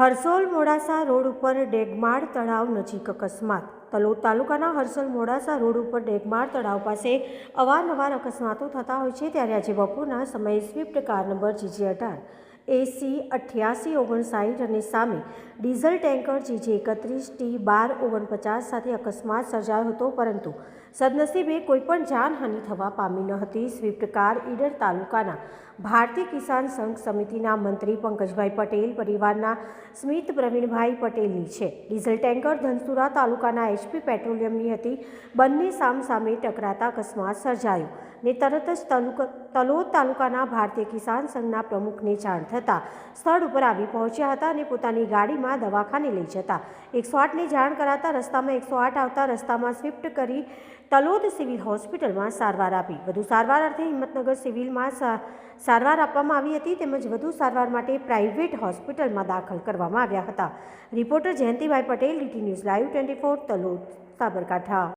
Harsol Modasa road ઉપર ડેગમાળ તળાવ નજીક અકસ્માત। તલોદ તાલુકાના હરસોલ મોડાસા રોડ ઉપર ડેગમાળ તળાવ પાસે અવારનવાર અકસ્માતો થતા હોય છે, ત્યારે આજે બપોરના સમયે Swift car number GJ18 AC 8859 અને સામે ડીઝલ ટેન્કર GJ 31 T 1249 સાથે અકસ્માત સર્જાયો હતો, પરંતુ સદનસીબે કોઈપણ જાનહાનિ થવા પામી ન હતી। સ્વિફ્ટ કાર ઈડર તાલુકાના ભારતીય કિસાન સંઘ સમિતિના મંત્રી પંકજભાઈ પટેલ પરિવારના સ્મિત પ્રવીણભાઈ પટેલની છે। ડીઝલ ટેન્કર ધનસુરા તાલુકાના HP પેટ્રોલિયમની હતી। બંને સામસામે ટકરાતા અકસ્માત સર્જાયો ને તરત જ તલોદ તાલુકાના ભારતીય કિસાન સંઘના પ્રમુખને જાણ થતાં સ્થળ ઉપર આવી પહોંચ્યા હતા અને પોતાની ગાડીમાં દવાખાને લઈ જતા 108ને જાણ કરાતા રસ્તામાં 108 આવતા રસ્તામાં સ્વિફ્ટ કરી તલોદ સિવિલ હોસ્પિટલમાં સારવાર આપી। વધુ સારવાર અર્થે હિંમતનગર સિવિલમાં સારવાર આપવામાં આવી હતી, તેમજ વધુ સારવાર માટે પ્રાઇવેટ હોસ્પિટલમાં દાખલ કરવામાં આવ્યા હતા। Reporter Jayantibhai Patel, DT news live 24, Talod, Sabarkantha.